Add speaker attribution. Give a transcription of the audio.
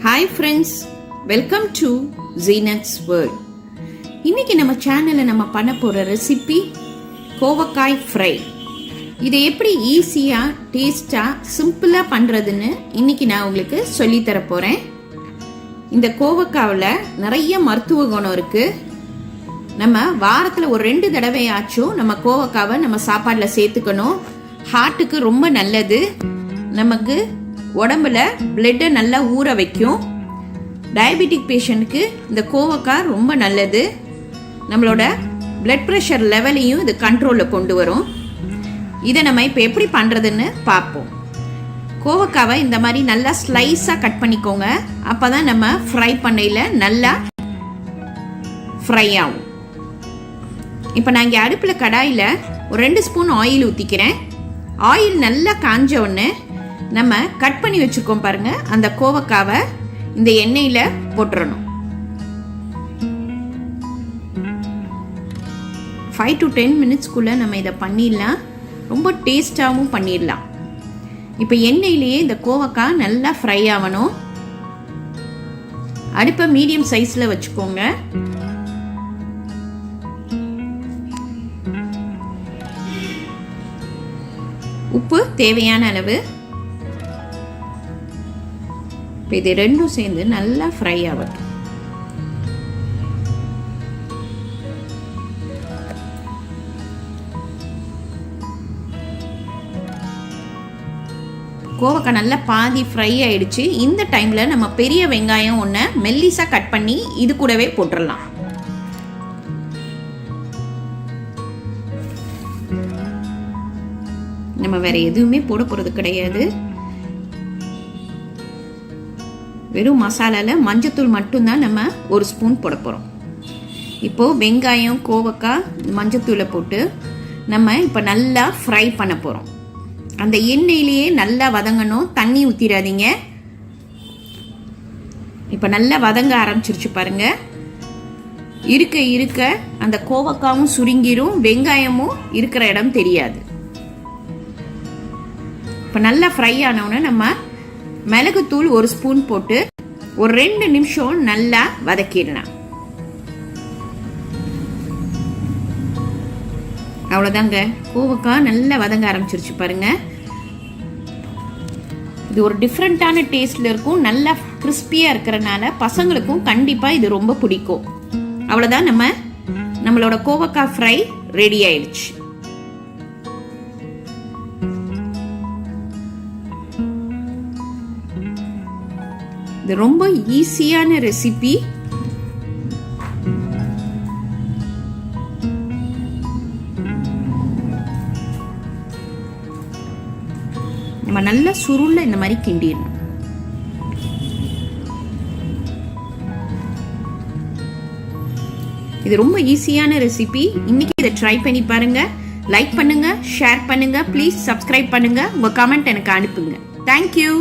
Speaker 1: Hi friends, welcome to Zeenath'sworld. இன்னைக்கு நம்ம சேனல்ல நம்ம பண்ண போற ரெசிபி கோவக்காய் ஃப்ரை. இதை எப்படி ஈஸியா டேஸ்டா சிம்பிளா பண்றதுன்னு இன்னைக்கு நான் உங்களுக்கு சொல்லி தர போறேன். இந்த கோவக்காவுல நிறைய மருத்துவ குணம் இருக்கு. நம்ம வாரத்துல ஒரு 2 தடவையாச்சும் நம்ம கோவக்காவை நம்ம சாப்பாடுல சேர்த்துக்கணும். ஹார்ட்டுக்கு ரொம்ப நல்லது. நமக்கு உடம்புல பிளட்டை நல்லா ஊற வைக்கும். டயபெட்டிக் பேஷண்ட்டுக்கு இந்த கோவக்காய் ரொம்ப நல்லது. நம்மளோட பிளட் ப்ரெஷர் லெவலையும் இது கண்ட்ரோலில் கொண்டு வரும். இதை நம்ம இப்போ எப்படி பண்ணுறதுன்னு பார்ப்போம். கோவக்காவை இந்த மாதிரி நல்லா ஸ்லைஸாக கட் பண்ணிக்கோங்க. அப்போ தான் நம்ம ஃப்ரை பண்ணையில் நல்லா ஃப்ரை ஆகும். இப்போ நான் இங்கே அடுப்பில் கடாயில் ஒரு 2 ஸ்பூன் ஆயில் ஊற்றிக்கிறேன். ஆயில் நல்லா காஞ்ச உடனே நம்ம கட் பண்ணி வச்சுருக்கோம் பாருங்க, அந்த கோவக்காவை இந்த எண்ணெயில் போட்டுறணும். 5 to 10 மினிட்ஸ்க்குள்ளே நம்ம இதை பண்ணிடலாம். ரொம்ப டேஸ்டாகவும் பண்ணிடலாம். இப்போ எண்ணெயிலேயே இந்த கோவக்காய் நல்லா ஃப்ரை ஆகணும். அடுப்பை மீடியம் சைஸில் வச்சுக்கோங்க. உப்பு தேவையான அளவு. இப்போ இது ரெண்டும் சேர்ந்து நல்லா ஃப்ரை ஆகட்டும். கோவக்காய் நல்லா பாதி ஃப்ரை ஆயிடுச்சு. இந்த டைமில் நம்ம பெரிய வெங்காயம் ஒன்று மெல்லிஸாக கட் பண்ணி இது கூடவே போட்டுடலாம். நம்ம வேற எதுவுமே போட போகிறது கிடையாது. வெறும் மசாலாவில் மஞ்சத்தூள் மட்டும்தான் நம்ம 1 ஸ்பூன் போட போகிறோம். இப்போது வெங்காயம் கோவக்காய் மஞ்சத்தூளை போட்டு நம்ம இப்போ நல்லா ஃப்ரை பண்ண போகிறோம். அந்த எண்ணெயிலேயே நல்லா வதங்கணும். தண்ணி ஊற்றிடாதீங்க. இப்போ நல்லா வதங்க ஆரம்பிச்சிருச்சு பாருங்க. இருக்க இருக்க அந்த கோவக்காவும் சுருங்கிரும், வெங்காயமும் இருக்கிற இடம் தெரியாது. இப்போ நல்லா ஃப்ரை ஆனவுடனே நம்ம மிளகுத்தூள் 1 ஸ்பூன் போட்டு ஒரு 2 நிமிஷம் நல்லா வதக்கிடலாம். அவ்வளோதாங்க, கோவக்காய் நல்லா வதங்க ஆரம்பிச்சிருச்சு பாருங்க. இது ஒரு டிஃப்ரெண்ட்டான டேஸ்ட்ல இருக்கும். நல்லா கிறிஸ்பியா இருக்கிறனால பசங்களுக்கும் கண்டிப்பா இது ரொம்ப பிடிக்கும். அவ்வளோதான், நம்மளோட கோவக்காய் ஃப்ரை ரெடி ஆயிடுச்சு. இது ரொம்ப ஈஸியான ரெசிபி. நம்ம நல்லா சுருள இந்த மாதிரி கிண்டிடணும். இது ரொம்ப ஈஸியான ரெசிபி. இன்னைக்கு இதை ட்ரை பண்ணி பாருங்க. லைக் பண்ணுங்க, ஷேர் பண்ணுங்க, ப்ளீஸ் சப்ஸ்கிரைப் பண்ணுங்க, உங்க கமெண்ட் எனக்கு அனுப்புங்க. தேங்க்யூ.